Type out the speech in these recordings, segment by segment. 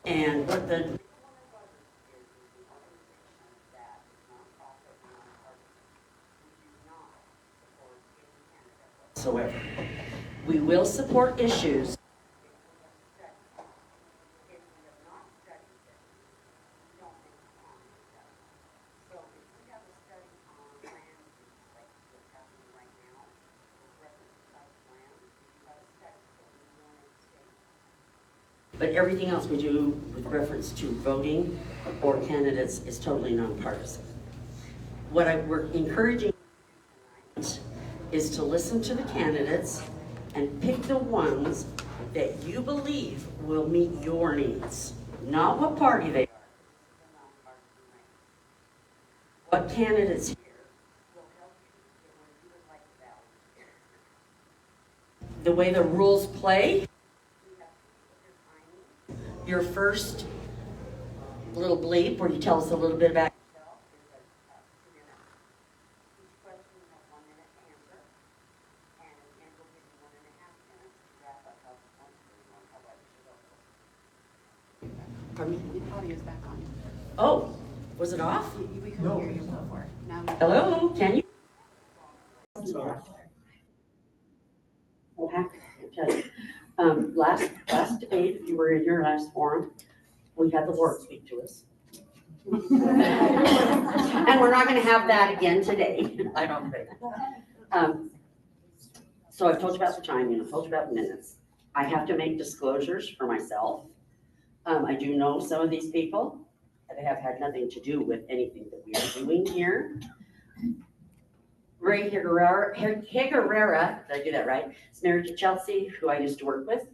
And what the whatsoever. We will support issues. But everything else we do with reference to voting or candidates is totally nonpartisan. What we're encouraging is to listen to the candidates and pick the ones that you believe will meet your needs, not what party they are. What candidates here will help you get where you would like to go. The way the rules play, your first little bleep where you tell us a little bit about yourself is a 2 minutes. Each question you have 1 minute to answer, and at the end we'll give you 1.5 minutes to wrap up how about you should go. Pardon me? The audio is back on. Oh, was it off? We couldn't hear you before. Now hello, can you? Last debate, if you were in your last forum, we had the Lord speak to us. And we're not going to have that again today, I don't think. So I've told you about the timing, I've told you about the minutes. I have to make disclosures for myself. I do know some of these people that have had nothing to do with anything that we are doing here. Ray Higuerera, did I do that right? Is married to Chelsea, who I used to work with.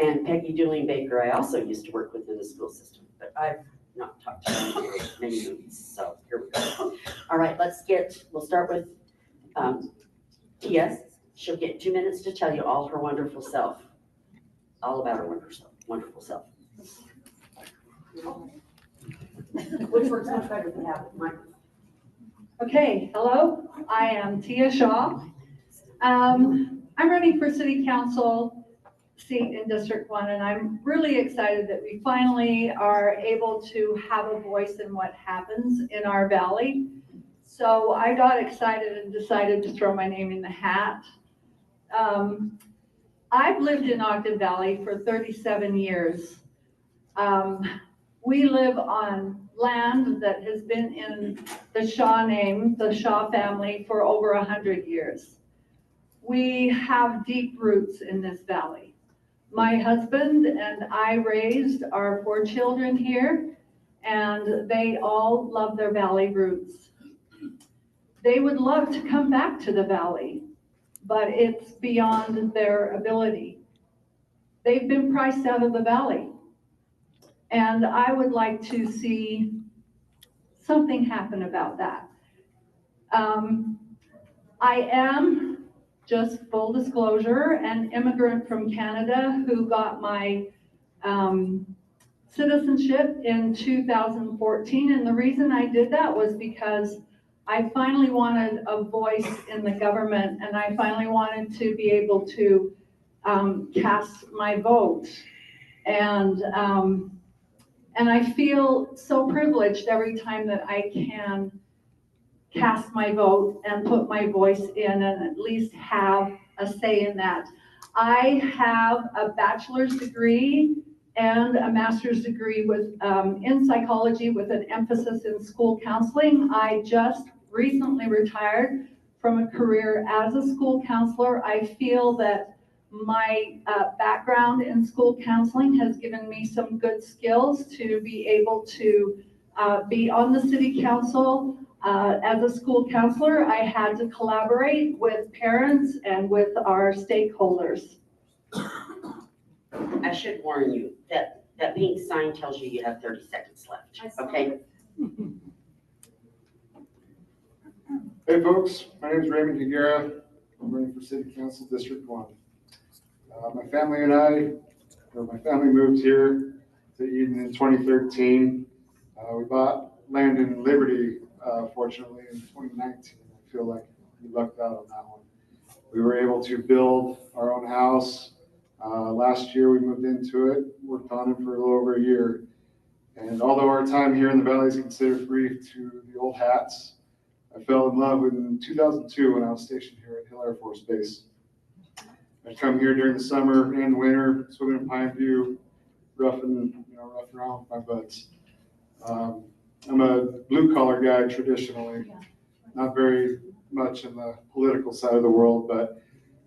And Peggy Dooling Baker, I also used to work with in the school system, but I've not talked to her in many movies, so here we go. All right, we'll start with Tia. She'll get 2 minutes to tell you all her wonderful self, all about her wonderful self. Which works much better than having mine. Okay, hello, I am Tia Shaw. I'm running for city council seat in District 1, and I'm really excited that we finally are able to have a voice in what happens in our valley. So I got excited and decided to throw my name in the hat. I've lived in Ogden Valley for 37 years. We live on land that has been in the Shaw name, the Shaw family, for over 100 years. We have deep roots in this valley. My husband and I raised our 4 children here, and they all love their Valley roots. They would love to come back to the Valley, but it's beyond their ability. They've been priced out of the Valley, and I would like to see something happen about that. I am, just full disclosure, an immigrant from Canada who got my citizenship in 2014, and the reason I did that was because I finally wanted a voice in the government, and I finally wanted to be able to cast my vote. And I feel so privileged every time that I can cast my vote and put my voice in and at least have a say in that. I have a bachelor's degree and a master's degree in psychology with an emphasis in school counseling. I just recently retired from a career as a school counselor. I feel that my background in school counseling has given me some good skills to be able to be on the city council. As a school counselor, I had to collaborate with parents and with our stakeholders. I should warn you that that pink sign tells you you have 30 seconds left, okay? Hey folks, my name is Raymond Higuera. I'm running for City Council District 1. My family moved here to Eden in 2013. We bought land in Liberty, fortunately, in 2019. I feel like we lucked out on that one. We were able to build our own house. Last year we moved into it, worked on it for a little over a year. And although our time here in the Valley is considered brief to the old hats, I fell in love in 2002 when I was stationed here at Hill Air Force Base. I'd come here during the summer and winter, swimming in Pine View, roughing around with my buds. I'm a blue collar guy traditionally, not very much in the political side of the world, but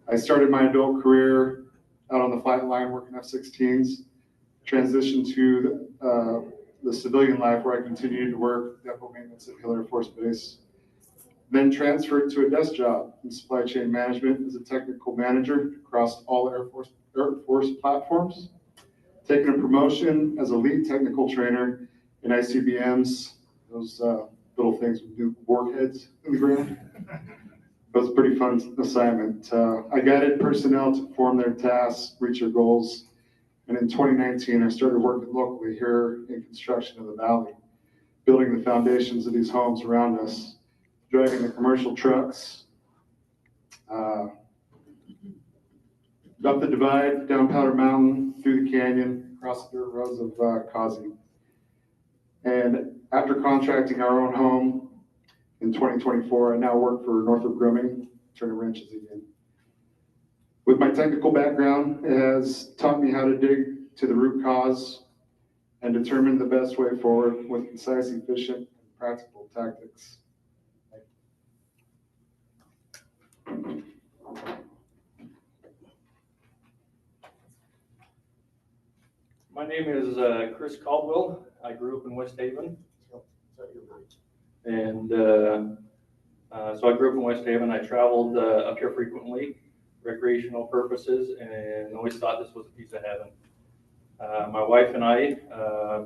I started my adult career out on the flight line working F-16s, transitioned to the civilian life where I continued to work depot maintenance at Hill Air Force Base, then transferred to a desk job in supply chain management as a technical manager across all Air Force platforms, taking a promotion as a lead technical trainer in ICBMs, those little things with new warheads in the ground. It was a pretty fun assignment. I guided personnel to perform their tasks, reach their goals, and in 2019, I started working locally here in construction of the Valley, building the foundations of these homes around us, driving the commercial trucks, up the divide, down Powder Mountain, through the canyon, across the dirt roads of Causey. And after contracting our own home in 2024, I now work for Northrop Grumman, turning wrenches again. With my technical background, it has taught me how to dig to the root cause and determine the best way forward with concise, efficient, and practical tactics. My name is Chris Caldwell. I grew up in West Haven. And so I grew up in West Haven. I traveled up here frequently, recreational purposes, and always thought this was a piece of heaven. My wife and I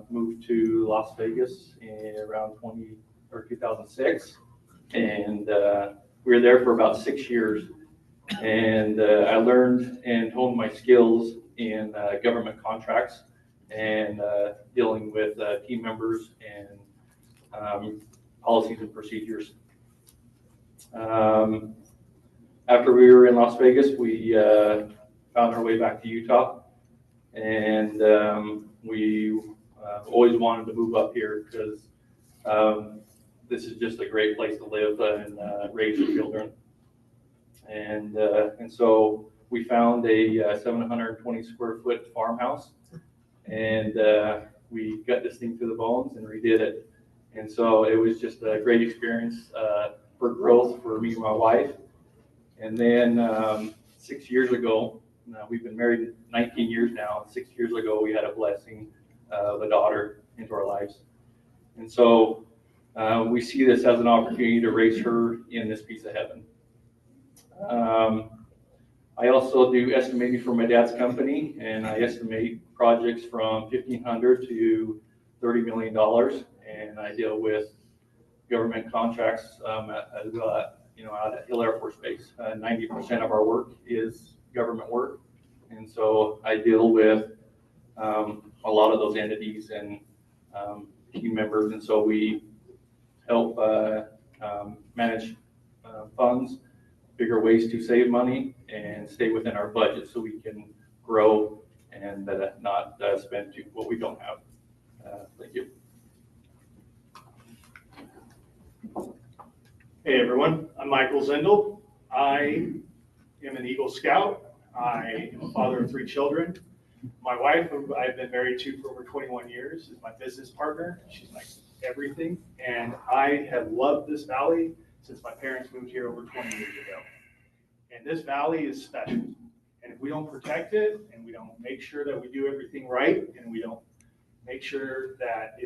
moved to Las Vegas in around 2006, and we were there for about 6 years. And I learned and honed my skills in government contracts and dealing with team members and policies and procedures. After we were in Las Vegas, we found our way back to Utah, and we always wanted to move up here because this is just a great place to live and raise your children. And so we found a 720 square foot farmhouse, and we got this thing to the bones and redid it. And so it was just a great experience for growth for me and my wife. And then 6 years ago, we've been married 19 years now. 6 years ago, we had a blessing of a daughter into our lives. And so we see this as an opportunity to raise her in this piece of heaven. I also do estimating for my dad's company, and I estimate projects from $1,500 to $30 million, and I deal with government contracts out at Hill Air Force Base. 90% of our work is government work, and so I deal with a lot of those entities and team members, and so we help manage funds, figure ways to save money, and stay within our budget so we can grow and not spend what we don't have. Thank you. Hey everyone, I'm Michael Zindel. I am an Eagle Scout. I am a father of 3 children. My wife, who I've been married to for over 21 years, is my business partner. She's my everything. And I have loved this valley since my parents moved here over 20 years ago. And this valley is special. And if we don't protect it, and we don't make sure that we do everything right, and we don't make sure that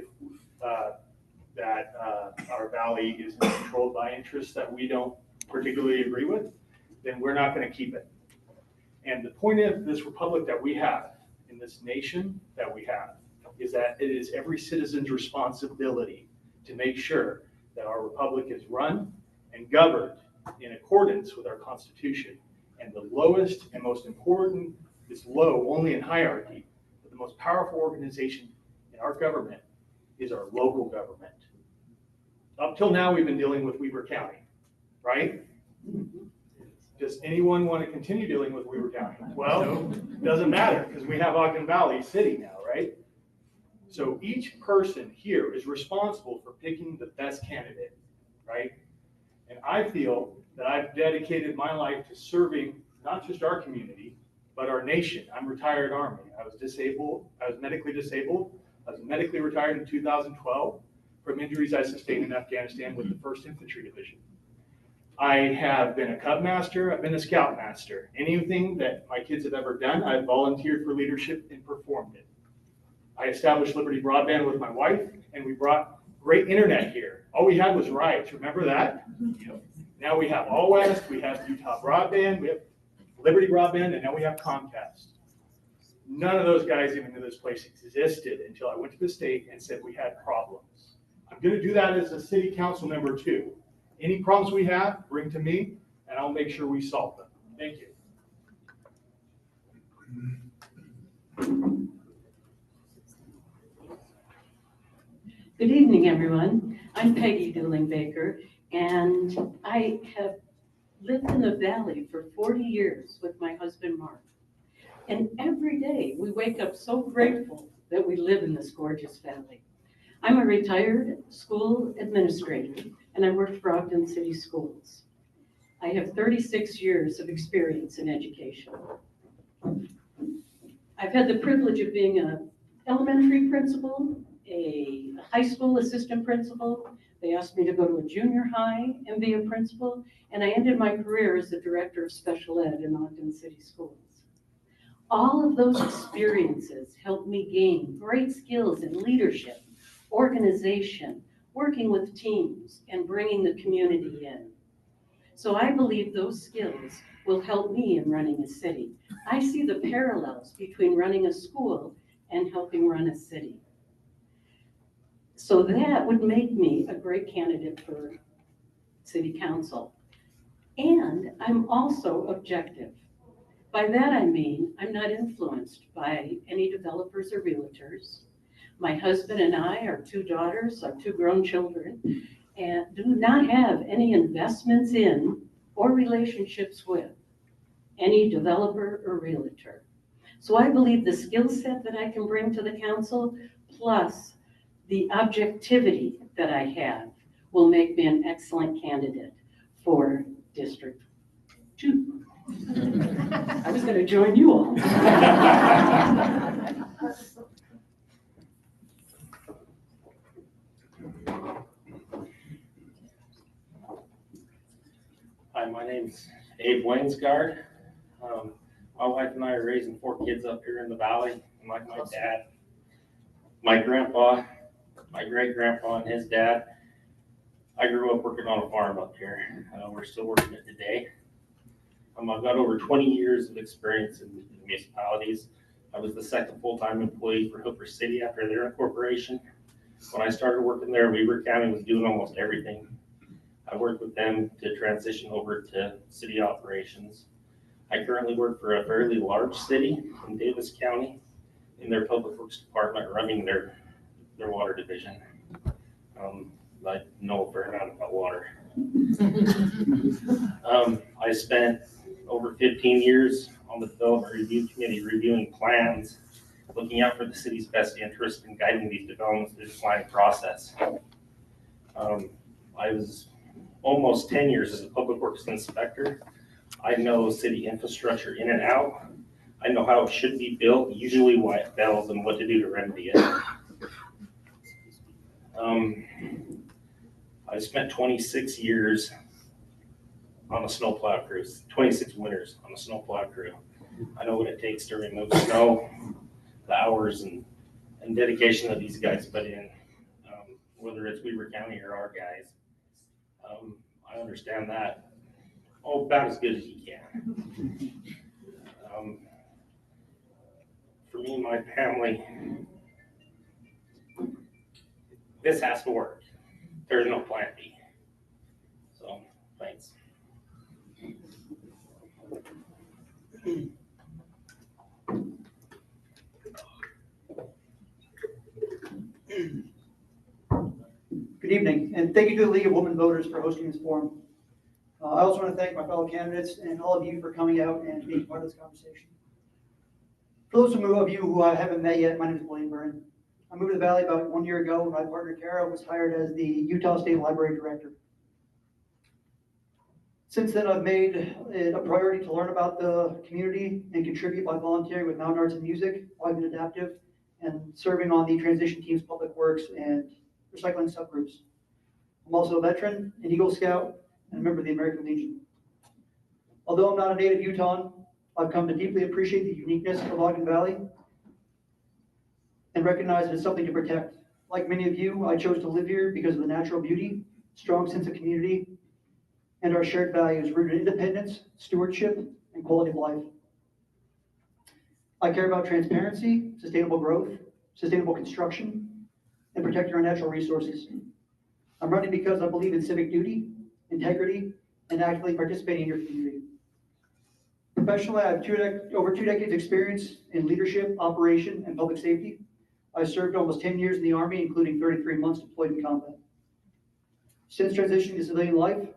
our valley is not controlled by interests that we don't particularly agree with, then we're not going to keep it. And the point of this republic that we have, in this nation that we have, is that it is every citizen's responsibility to make sure that our republic is run and governed in accordance with our Constitution. And the lowest and most important is low only in hierarchy, but the most powerful organization in our government is our local government. Up till now, we've been dealing with Weber County, right? Does anyone want to continue dealing with Weber County? Well, it doesn't matter because we have Ogden Valley City now, right? So each person here is responsible for picking the best candidate, right? And I feel that I've dedicated my life to serving not just our community, but our nation. I'm retired Army. I was medically disabled. I was medically retired in 2012 from injuries I sustained in Afghanistan with the 1st Infantry Division. I have been a Cub Master. I've been a Scout Master. Anything that my kids have ever done, I've volunteered for leadership and performed it. I established Liberty Broadband with my wife, and we brought great internet here. All we had was riots. Remember that? Now we have All West, we have Utah Broadband, we have Liberty Broadband, and now we have Comcast. None of those guys even knew this place existed until I went to the state and said we had problems. I'm going to do that as a city council member too. Any problems we have, bring to me, and I'll make sure we solve them. Thank you. Good evening, everyone. I'm Peggy Dooling-Baker, and I have lived in the valley for 40 years with my husband, Mark. And every day we wake up so grateful that we live in this gorgeous valley. I'm a retired school administrator, and I work for Ogden City Schools. I have 36 years of experience in education. I've had the privilege of being an elementary principal, a high school assistant principal. They asked me to go to a junior high and be a principal, and I ended my career as the director of special ed in Ogden City Schools. All of those experiences helped me gain great skills in leadership, organization, working with teams, and bringing the community in. So I believe those skills will help me in running a city. I see the parallels between running a school and helping run a city. So that would make me a great candidate for city council. And I'm also objective. By that I mean, I'm not influenced by any developers or realtors. My husband and I, our 2 daughters, our 2 grown children, and do not have any investments in or relationships with any developer or realtor. So I believe the skill set that I can bring to the council, plus the objectivity that I have, will make me an excellent candidate for District 2. I was going to join you all. Hi, my name's Abe Wainsgard. My wife and I are raising 4 kids up here in the valley. And like my dad, my grandpa, my great-grandpa and his dad. I grew up working on a farm up here. We're still working it today. I've got over 20 years of experience in municipalities. I was the second full-time employee for Hooper City after their incorporation. When I started working there, Weber County was doing almost everything. I worked with them to transition over to city operations. I currently work for a fairly large city in Davis County in their public works department, running their water division. I know a fair amount about water. I spent over 15 years on the development review committee, reviewing plans, looking out for the city's best interest and guiding these developments through the planning process. I was almost 10 years as a public works inspector. I know city infrastructure in and out. I know how it should be built, usually why it fails, and what to do to remedy it. I spent 26 years on a snowplow crew, 26 winters on a snowplow crew. I know what it takes to remove snow, the hours and dedication that these guys put in, whether it's Weber County or our guys. I understand that about as good as you can. For me and my family, this has to work. There's no plan B. So, thanks. Good evening, and thank you to the League of Women Voters for hosting this forum. I also want to thank my fellow candidates and all of you for coming out and being part of this conversation. For those of you who I haven't met yet, my name is Blaine Byrne. I moved to the Valley about 1 year ago. My partner Kara was hired as the Utah State Library Director. Since then, I've made it a priority to learn about the community and contribute by volunteering with Mountain Arts and Music, I've been adaptive, and serving on the transition team's public works and recycling subgroups. I'm also a veteran, an Eagle Scout, and a member of the American Legion. Although I'm not a native Utahn, I've come to deeply appreciate the uniqueness of Ogden Valley and recognize it as something to protect. Like many of you, I chose to live here because of the natural beauty, strong sense of community, and our shared values rooted in independence, stewardship, and quality of life. I care about transparency, sustainable growth, sustainable construction, and protecting our natural resources. I'm running because I believe in civic duty, integrity, and actively participating in your community. Professionally, I have over 2 decades experience in leadership, operation, and public safety. I served almost 10 years in the Army, including 33 months deployed in combat. Since transitioning to civilian life,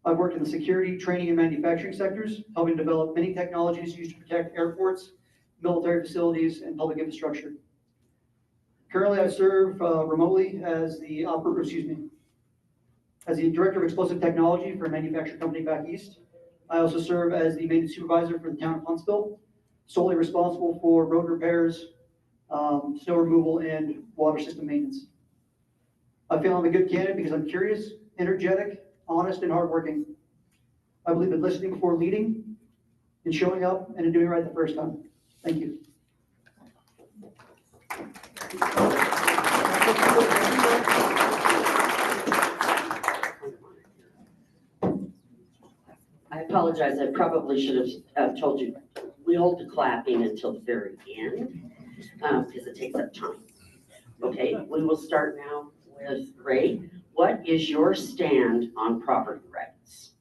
I've worked in the security, training, and manufacturing sectors, helping develop many technologies used to protect airports, military facilities, and public infrastructure. Currently, I serve remotely as the Director of Explosive Technology for a manufacturing company back east. I also serve as the maintenance supervisor for the town of Huntsville, solely responsible for road repairs, snow removal, and water system maintenance. I feel I'm a good candidate because I'm curious, energetic, honest, and hardworking. I believe in listening before leading, in showing up, and in doing right the first time. Thank you. I apologize, I probably should have told you, we hold the clapping until the very end, because it takes up time. Okay, we will start now with Ray. What is your stand on property rights?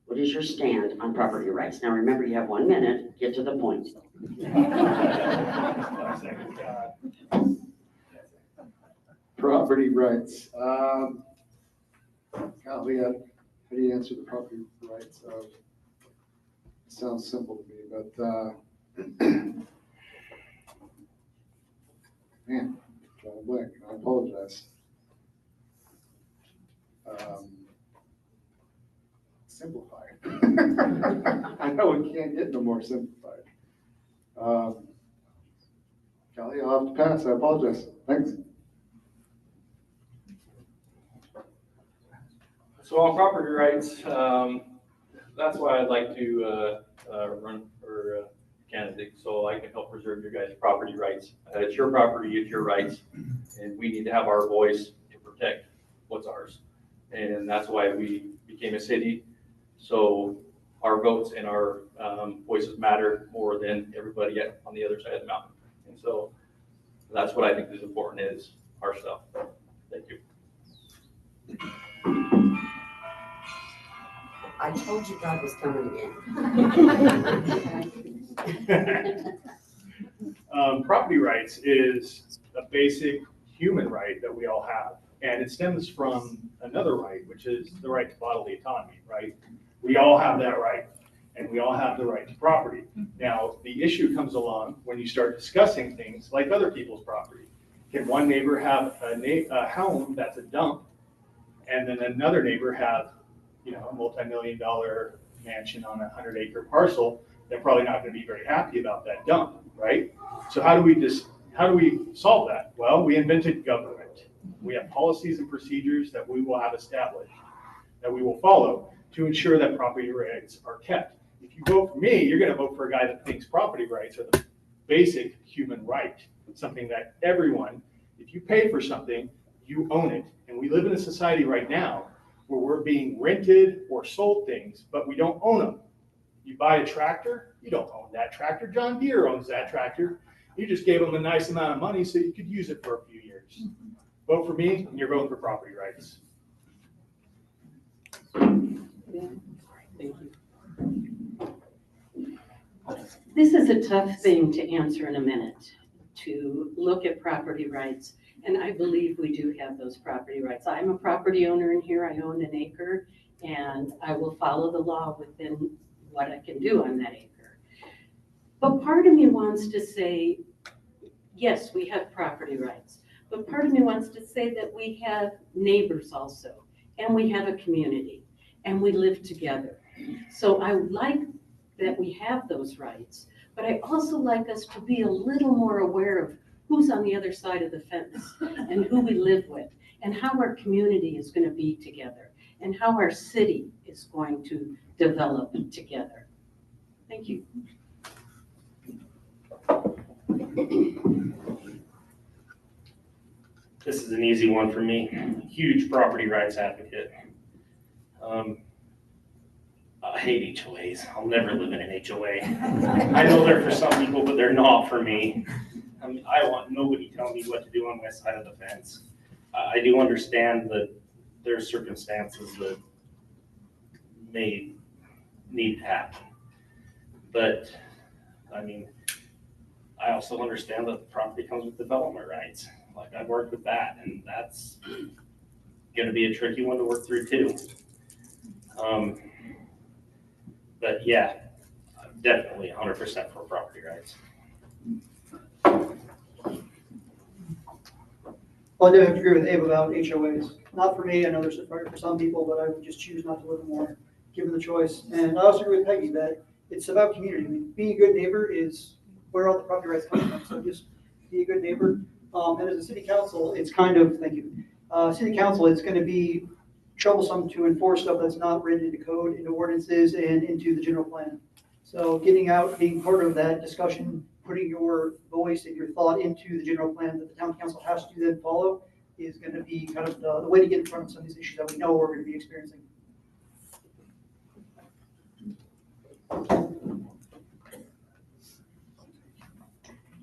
What is your stand on property rights? Now remember, you have 1 minute, get to the point. Property rights. Golly, how do you answer the property rights of? It sounds simple to me, but man, drawing a blank. I apologize. Simplified. I know we can't get no more simplified. Golly, I'll have to pass. I apologize. Thanks. So on property rights, that's why I'd like to run for candidate, so I can help preserve your guys' property rights. It's your property, it's your rights. and we need to have our voice to protect what's ours. And that's why we became a city. So our votes and our voices matter more than everybody on the other side of the mountain. And so that's what I think is important, is our stuff. Thank you. I told you God was coming in. Property rights is a basic human right that we all have. And it stems from another right, which is the right to bodily autonomy, right? We all have that right, and we all have the right to property. Now, the issue comes along when you start discussing things like other people's property. Can one neighbor have a home that's a dump, and then another neighbor have, a multi-million-dollar mansion on a 100-acre parcel? They're probably not going to be very happy about that dump, right? So how do we solve that? Well, we invented government. We have policies and procedures that we will have established, that we will follow to ensure that property rights are kept. If you vote for me, you're going to vote for a guy that thinks property rights are the basic human right, something that everyone, if you pay for something, you own it. And we live in a society right now where we're being rented or sold things, but we don't own them. You buy a tractor, you don't own that tractor. John Deere owns that tractor. You just gave them a nice amount of money so you could use it for a few years. Vote for me, and you're voting for property rights. Thank you. This is a tough thing to answer in a minute, to look at property rights. And I believe we do have those property rights. I'm a property owner in here. I own an acre, and I will follow the law within what I can do on that acre. But part of me wants to say, yes, we have property rights. But part of me wants to say that we have neighbors also, and we have a community, and we live together. So I like that we have those rights, but I also like us to be a little more aware of who's on the other side of the fence and who we live with, and how our community is going to be together, and how our city is going to develop together. Thank you. This is an easy one for me. Huge property rights advocate. I hate HOAs. I'll never live in an HOA. I know they're for some people, but they're not for me. I want nobody telling me what to do on my side of the fence. I do understand that there are circumstances that may need to happen. But, I also understand that the property comes with development rights. Like, I've worked with that, and that's gonna be a tricky one to work through too. But yeah, I'm definitely 100% for property rights. Well, I do have to agree with Abe about HOAs. Not for me, I know there's for some people, but I would just choose not to live in one, given the choice. And I also agree with Peggy that it's about community. Being a good neighbor is where all the property rights come from, so just be a good neighbor. And as a city council, it's kind of, thank you, city council, it's gonna be troublesome to enforce stuff that's not written into code, into ordinances, and into the general plan. So getting out, being part of that discussion, putting your voice and your thought into the general plan that the town council has to then follow is gonna be kind of the way to get in front of some of these issues that we know we're gonna be experiencing.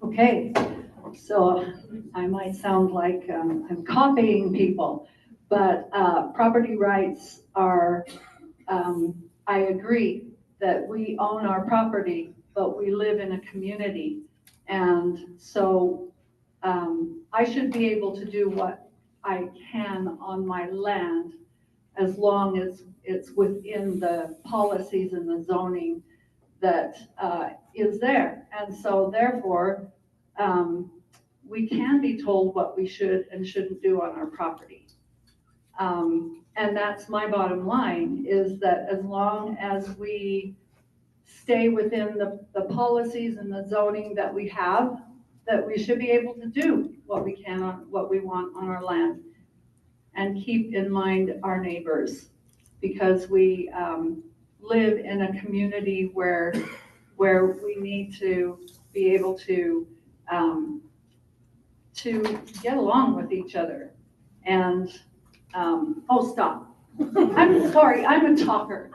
Okay, so I might sound like I'm copying people, but property rights are, I agree that we own our property, but we live in a community. And so I should be able to do what I can on my land as long as it's within the policies and the zoning that is there. And so therefore, we can be told what we should and shouldn't do on our property. And that's my bottom line, is that as long as we stay within the policies and the zoning that we have, that we should be able to do what we can on what we want on our land, and keep in mind our neighbors, because we live in a community where we need to be able to to get along with each other. And, oh, stop. I'm sorry, I'm a talker.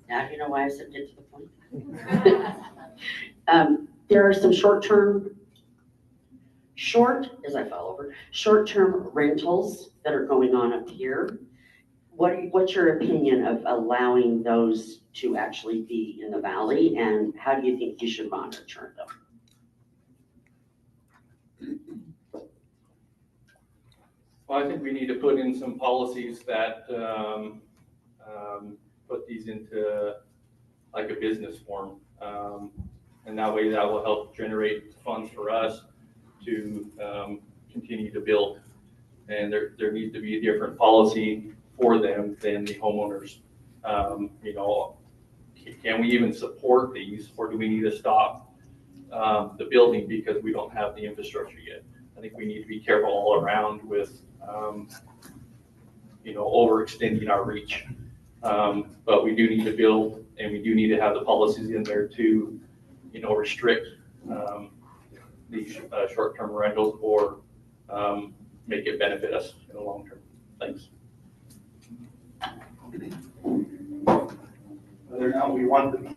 Now you know why I said get to the point. There are some short-term rentals that are going on up here. What's your opinion of allowing those to actually be in the valley, and how do you think you should monitor them? Well, I think we need to put in some policies that put these into like a business form. And that way that will help generate funds for us to continue to build. And there needs to be a different policy for them than the homeowners. You know, can we even support these, or do we need to stop the building because we don't have the infrastructure yet? I think we need to be careful all around with, you know, overextending our reach. But we do need to build, and we do need to have the policies in there to, you know, restrict these short-term rentals, or make it benefit us in the long term. Thanks. Whether or not we want them.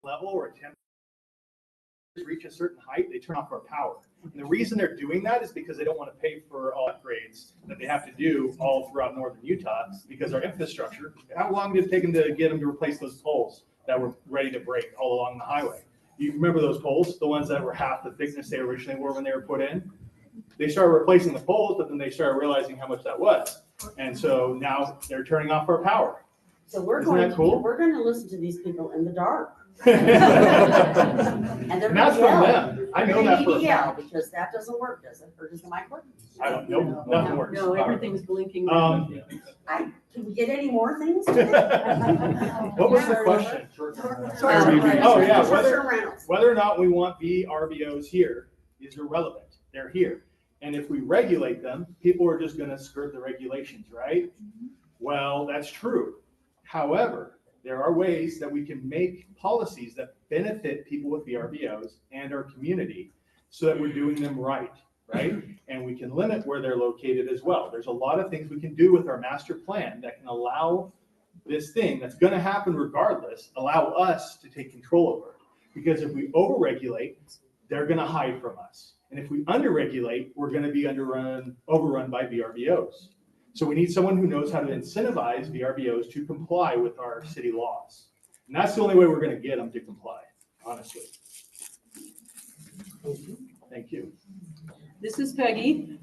Level or attempt to reach a certain height, they turn off our power. And the reason they're doing that is because they don't want to pay for all upgrades that they have to do all throughout northern Utah, because our infrastructure, how long did it take them to get them to replace those poles that were ready to break all along the highway? You remember those poles, the ones that were half the thickness they originally were when they were put in? They started replacing the poles, but then they started realizing how much that was. And so now they're turning off our power. So we're Isn't going that cool? we're going to listen to these people in the dark. And And that's from them. I know that for a Yeah, fact. because that doesn't work, does it? Or does the mic work? I don't know, nothing works. No, everything's blinking. Um, Can we get any more things? What was the question? Short-term Oh, yeah, Short-term rentals. whether or not we want VRBOs here is irrelevant. They're here. And if we regulate them, people are just gonna skirt the regulations, right? Well, that's true. However, there are ways that we can make policies that benefit people with VRBOs and our community so that we're doing them right? And we can limit where they're located as well. There's a lot of things we can do with our master plan that can allow this thing that's gonna happen regardless, allow us to take control over it. Because if we overregulate, they're gonna hide from us. And if we underregulate, we're gonna be overrun by VRBOs. So we need someone who knows how to incentivize VRBOs to comply with our city laws. And that's the only way we're gonna get them to comply, honestly. Thank you. This is Peggy.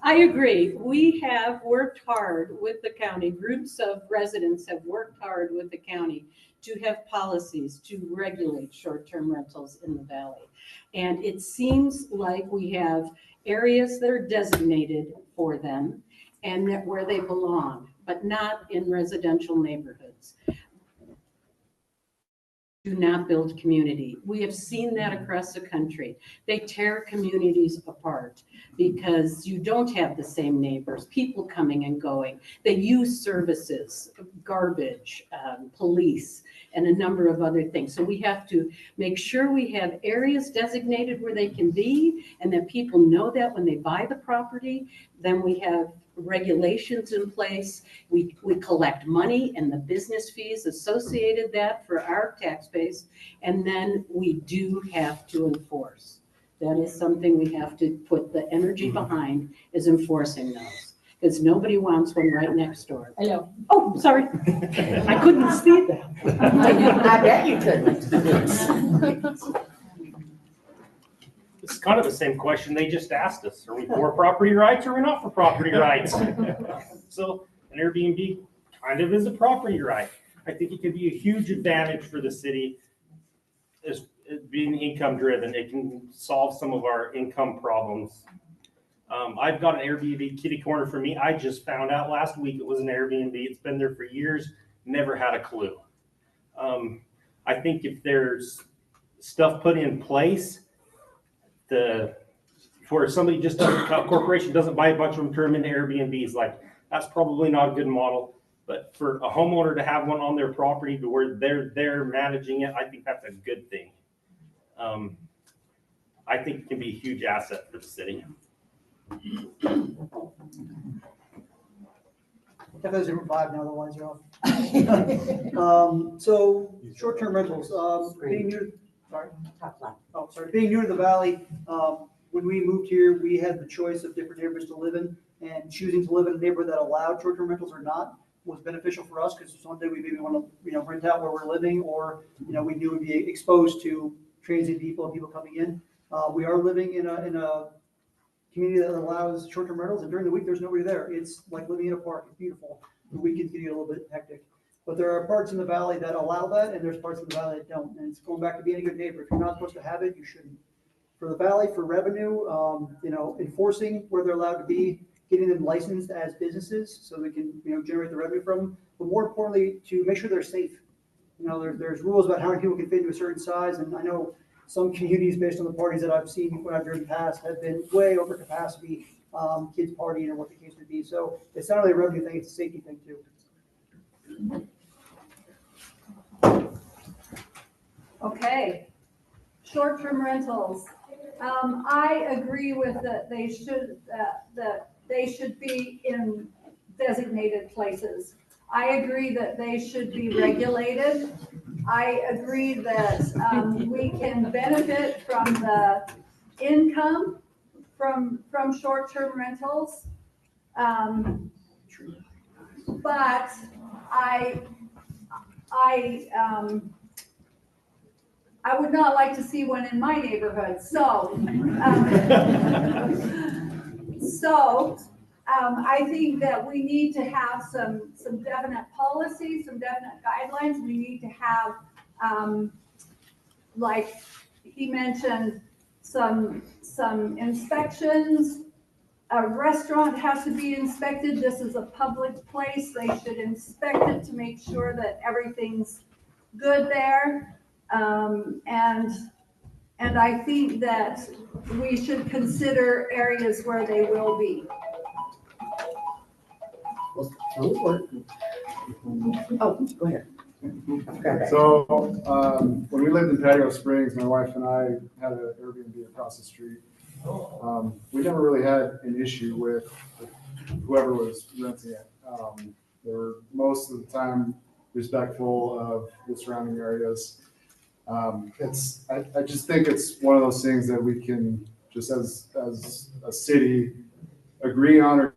I agree. We have worked hard with the county. Groups of residents have worked hard with the county to have policies to regulate short-term rentals in the valley. And it seems like we have areas that are designated for them and that where they belong, but not in residential neighborhoods. Do not build community. We have seen that across the country. They tear communities apart because you don't have the same neighbors, people coming and going. They use services, garbage, police, and a number of other things. So we have to make sure we have areas designated where they can be and that people know that when they buy the property. Then we have regulations in place. We collect money and the business fees associated that for our tax base. And then we do have to enforce. That is something we have to put the energy behind, is enforcing those. Because nobody wants one right next door. Hello. Oh, sorry. I couldn't see that. I bet you couldn't. It's kind of the same question they just asked us. Are we for property rights or we're not for property rights? So an Airbnb kind of is a property right. I think it can be a huge advantage for the city as being income driven. It can solve some of our income problems. I've got an Airbnb kitty corner for me. I just found out last week it was an Airbnb. It's been there for years, never had a clue. I think if there's stuff put in place, for somebody just doesn't, a corporation doesn't buy a bunch of them, turn them into Airbnbs, like, that's probably not a good model. But for a homeowner to have one on their property to where they're managing it, I think that's a good thing. I think it can be a huge asset for the city. If there's a vibe now, otherwise you're off. So short-term rentals, being new, sorry. Top line. Oh, sorry, being new to the valley, when we moved here, we had the choice of different neighborhoods to live in, and choosing to live in a neighborhood that allowed short-term rentals or not was beneficial for us, because one day we maybe want to, rent out where we're living, or, we knew we'd be exposed to transient people and people coming in. We are living in a community that allows short-term rentals, and during the week, there's nobody there. It's like living in a park. It's beautiful. The weekends can get a little bit hectic. But there are parts in the valley that allow that, and there's parts in the valley that don't. And it's going back to being a good neighbor. If you're not supposed to have it, you shouldn't. For the valley, for revenue, enforcing where they're allowed to be, getting them licensed as businesses so they can, generate the revenue from them. But more importantly, to make sure they're safe. There's rules about how many people can fit into a certain size. And I know some communities, based on the parties that I've seen when I've driven past, have been way over capacity, kids partying or what the case may be. So it's not only a revenue thing, it's a safety thing too. Okay, short-term rentals. I agree with that they should be in designated places. I agree that they should be regulated. I agree that we can benefit from the income from short-term rentals. But I would not like to see one in my neighborhood. I think that we need to have some definite policies, some definite guidelines. We need to have, like he mentioned, some inspections. A restaurant has to be inspected. This is a public place. They should inspect it to make sure that everything's good there. And I think that we should consider areas where they will be. Oh, go ahead. So, when we lived in Patio Springs, my wife and I had an Airbnb across the street. We never really had an issue with whoever was renting it. They were most of the time respectful of the surrounding areas. I just think it's one of those things that we can just as a city agree on or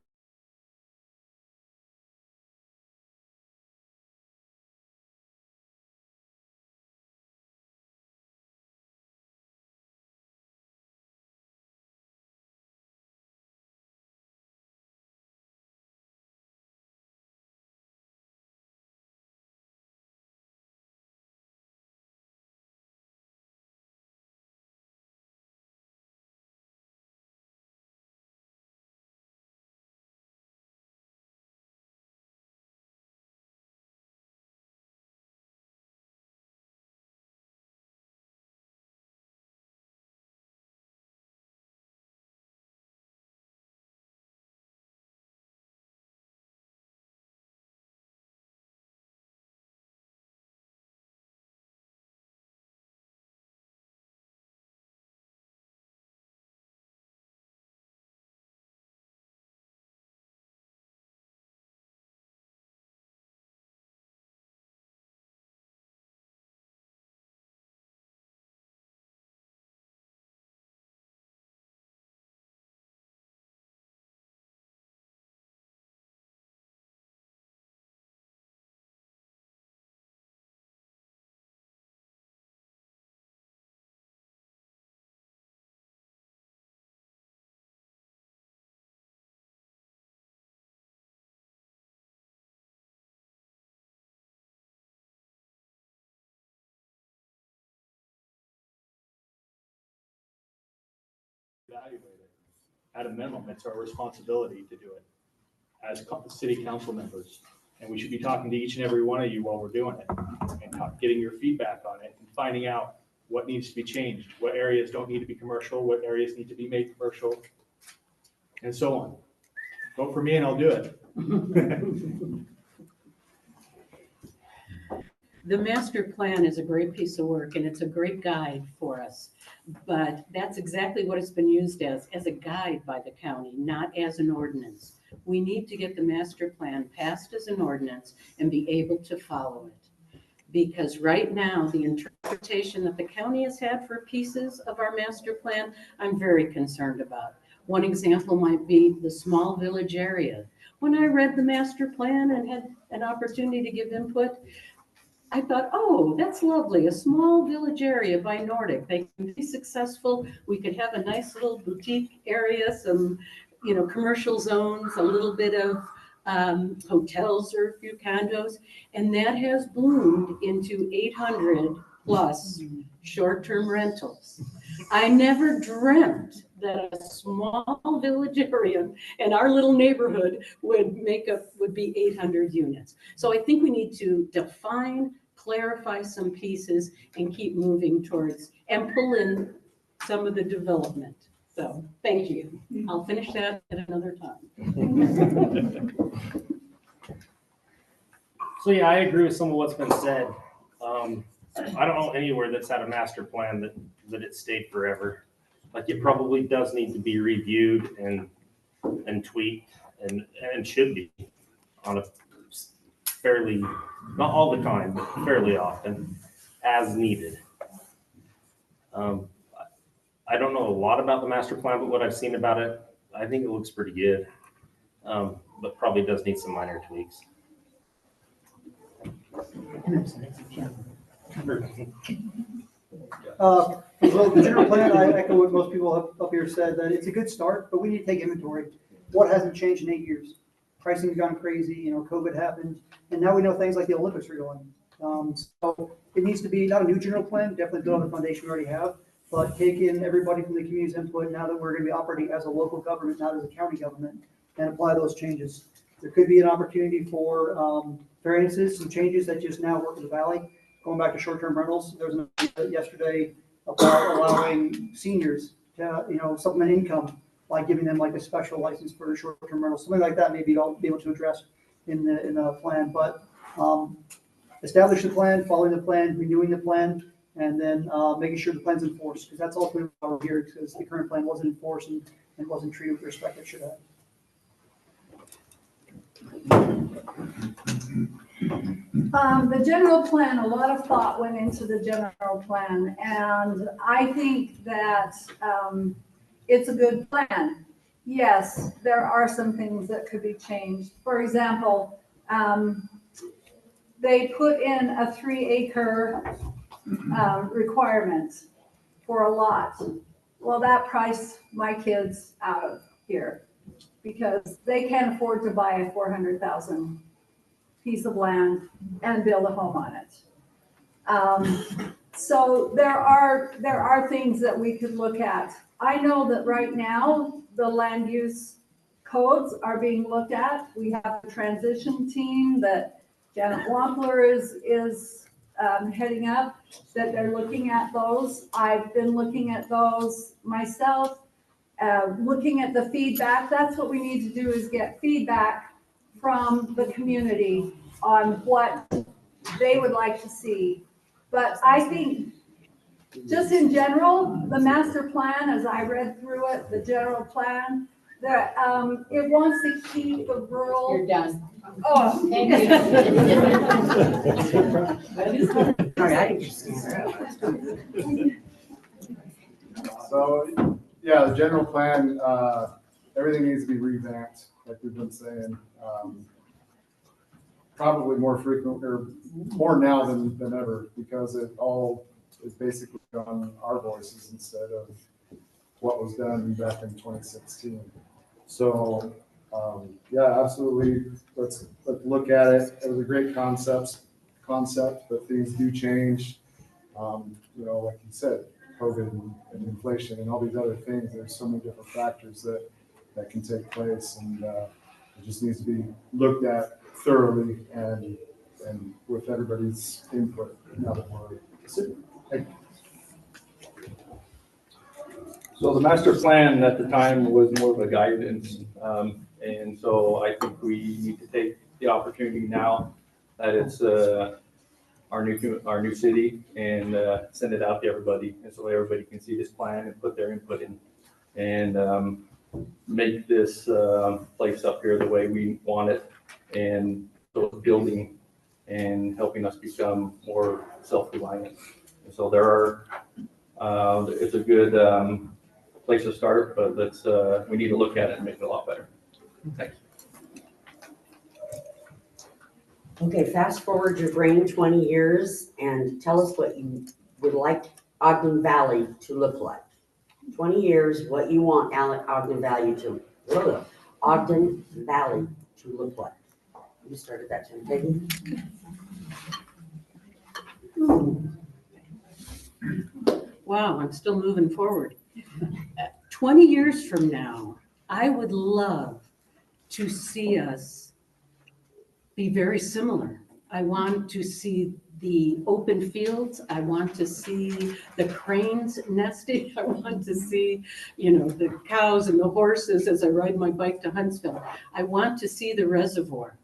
evaluate it. At a minimum, it's our responsibility to do it as city council members. And we should be talking to each and every one of you while we're doing it. and getting your feedback on it and finding out what needs to be changed, what areas don't need to be commercial, what areas need to be made commercial, and so on. Vote for me and I'll do it. The master plan is a great piece of work and it's a great guide for us. But that's exactly what it's been used as a guide by the county, not as an ordinance. We need to get the master plan passed as an ordinance and be able to follow it. Because right now, the interpretation that the county has had for pieces of our master plan, I'm very concerned about. One example might be the small village area. When I read the master plan and had an opportunity to give input, I thought, oh, that's lovely, a small village area by Nordic. They can be successful. We could have a nice little boutique area, some, commercial zones, a little bit of hotels or a few condos. And that has bloomed into 800 plus short-term rentals. I never dreamt that a small village area in our little neighborhood would be 800 units. So I think we need to define, clarify some pieces and keep moving towards and pull in some of the development. So thank you. I'll finish that at another time. So yeah, I agree with some of what's been said. I don't know anywhere that's had a master plan that it stayed forever. Like it probably does need to be reviewed and tweaked and should be on a fairly, not all the time, but fairly often as needed. I don't know a lot about the master plan, but what I've seen about it, I think it looks pretty good. But probably does need some minor tweaks. Well, the general plan, I echo what most people up here said, that it's a good start, but we need to take inventory. What hasn't changed in 8 years? Pricing's gone crazy, COVID happened, and now we know things like the Olympics are going. So it needs to be not a new general plan, definitely build on the foundation we already have, but take in everybody from the community's input now that we're gonna be operating as a local government, not as a county government, and apply those changes. There could be an opportunity for variances, some changes that just now work in the valley. Going back to short-term rentals, there was an idea yesterday about allowing seniors to, supplement income by giving them like a special license for short-term rentals, something like that. Maybe you'll be able to address in the plan, but establish the plan, following the plan, renewing the plan, and then making sure the plan's enforced, because that's ultimately why we're here, because the current plan wasn't enforced and wasn't treated with the respect it should have. The general plan, a lot of thought went into the general plan, and I think that it's a good plan. Yes, there are some things that could be changed. For example, they put in a 3-acre requirement for a lot. Well, that priced my kids out of here because they can't afford to buy a $400,000 piece of land and build a home on it. So there are things that we could look at. I know that right now the land use codes are being looked at. We have a transition team that Janet Wampler is heading up, that they're looking at those. I've been looking at those myself, looking at the feedback. That's what we need to do, is get feedback from the community on what they would like to see. But I think just in general, the master plan, as I read through it, the general plan, that it wants to keep the rural. You're done. Oh. Thank you. So, yeah, the general plan, everything needs to be revamped, like we've been saying. Probably more frequent, or more now than ever, because it all is basically on our voices instead of what was done back in 2016. So, yeah, absolutely. Let's look at it. It was a great concept, but things do change. Like you said, COVID and inflation and all these other things. There's so many different factors that can take place, and it just needs to be looked at thoroughly and and with everybody's input now that we're sitting. Thank you. So the master plan at the time was more of a guidance, and so I think we need to take the opportunity now that it's our new city and send it out to everybody, and so everybody can see this plan and put their input in, and make this place up here the way we want it, and so it's building and helping us become more self-reliant. And so there are, it's a good place to start, but we need to look at it and make it a lot better. Thanks. Okay, fast forward your brain 20 years and tell us what you would like Ogden Valley to look like. 20 years, what you want Ogden Valley to look like. You started that, Tim, Peggy? Wow, I'm still moving forward. 20 years from now, I would love to see us be very similar. I want to see the open fields. I want to see the cranes nesting. I want to see, the cows and the horses as I ride my bike to Huntsville. I want to see the reservoir.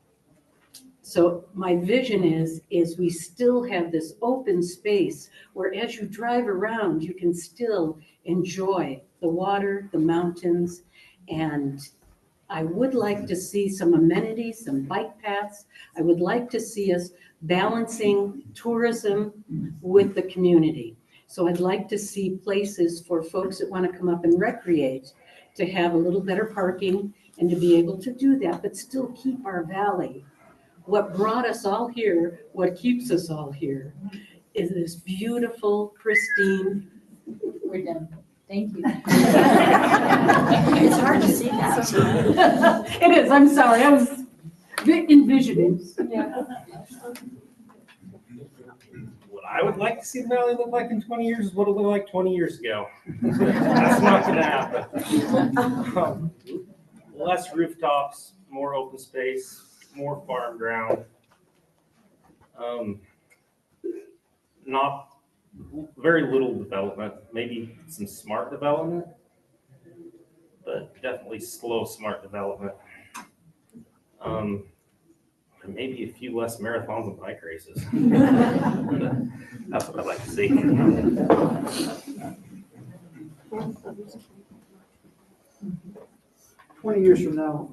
So my vision is we still have this open space where as you drive around, you can still enjoy the water, the mountains, and I would like to see some amenities, some bike paths. I would like to see us balancing tourism with the community. So I'd like to see places for folks that want to come up and recreate, to have a little better parking and to be able to do that, but still keep our valley. What brought us all here, what keeps us all here, is this beautiful, pristine. We're done. Thank you. It's hard to see that. It is, I'm sorry, I was envisioning. What I would like to see the valley look like in 20 years is what it looked like 20 years ago. That's not gonna happen. Less rooftops, more open space, more farm ground. Not very little development, maybe some smart development, but definitely slow, smart development. And maybe a few less marathons and bike races. That's what I'd like to see. 20 years from now.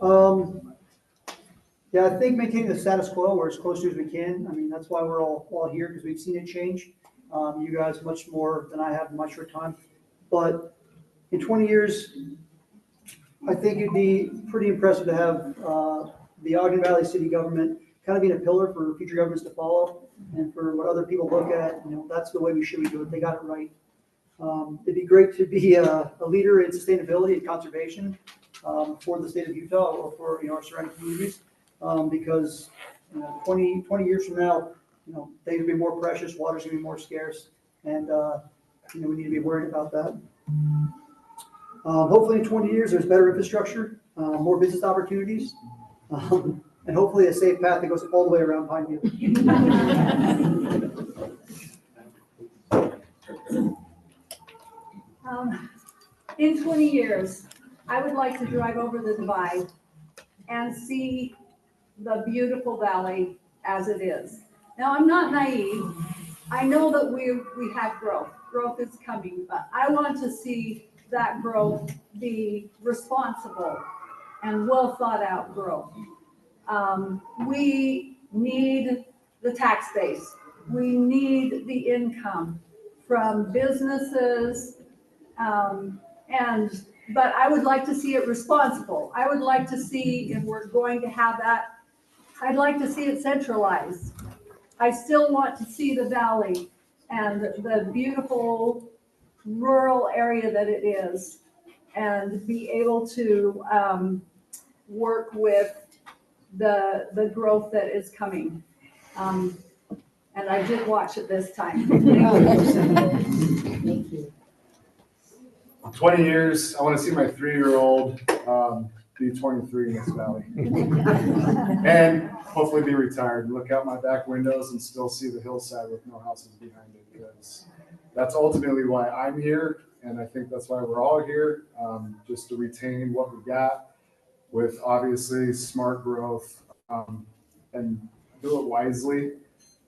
Yeah, I think maintaining the status quo, or as close to as we can. I mean, that's why we're all here, because we've seen it change. You guys much more than I have in my short time. But in 20 years, I think it'd be pretty impressive to have the Ogden Valley City government kind of being a pillar for future governments to follow, and for what other people look at. That's the way we should do it. They got it right. It'd be great to be a leader in sustainability and conservation for the state of Utah, or for our surrounding communities. Because 20 years from now, things will be more precious, water's gonna be more scarce, and we need to be worried about that. Hopefully in 20 years, there's better infrastructure, more business opportunities, and hopefully a safe path that goes all the way around Pineview. In 20 years, I would like to drive over the divide and see the beautiful valley as it is. Now, I'm not naive. I know that we have growth. Growth is coming, but I want to see that growth be responsible and well thought out growth. We need the tax base. We need the income from businesses, but I would like to see it responsible. I would like to see, if we're going to have that, I'd like to see it centralized. I still want to see the valley and the beautiful rural area that it is, and be able to work with the growth that is coming. And I did watch it this time. Thank you. 20 years, I want to see my 3-year-old be 23 in this valley. And hopefully be retired, look out my back windows and still see the hillside with no houses behind it, because that's ultimately why I'm here. And I think that's why we're all here, just to retain what we got with obviously smart growth, and do it wisely,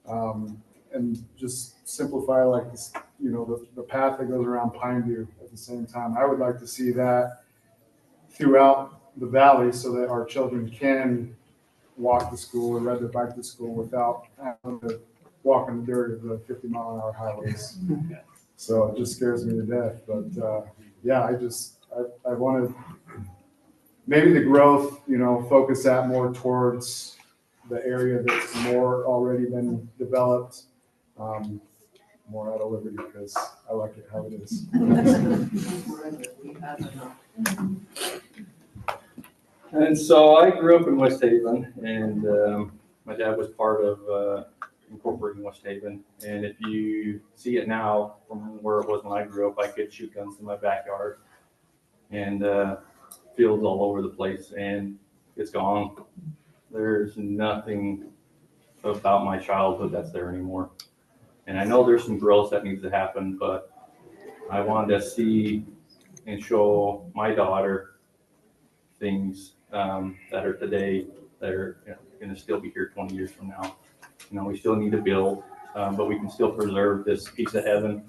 and just simplify like this, you know, the path that goes around Pineview at the same time. I would like to see that throughout the valley so that our children can walk to school or ride their bike to school without having to walk in the dirt of the 50-mile-an-hour highways. So it just scares me to death. But yeah, I wanted maybe the growth, you know, focus that more towards the area that's more already been developed, more out of Liberty, because I like it how it is. And so I grew up in West Haven, and my dad was part of incorporating West Haven. And if you see it now from where it was when I grew up, I could shoot guns in my backyard, and fields all over the place, and it's gone. There's nothing about my childhood that's there anymore. And I know there's some growth that needs to happen, but I wanted to see and show my daughter things that are today that are going to still be here 20 years from now. You know, we still need to build, but we can still preserve this piece of heaven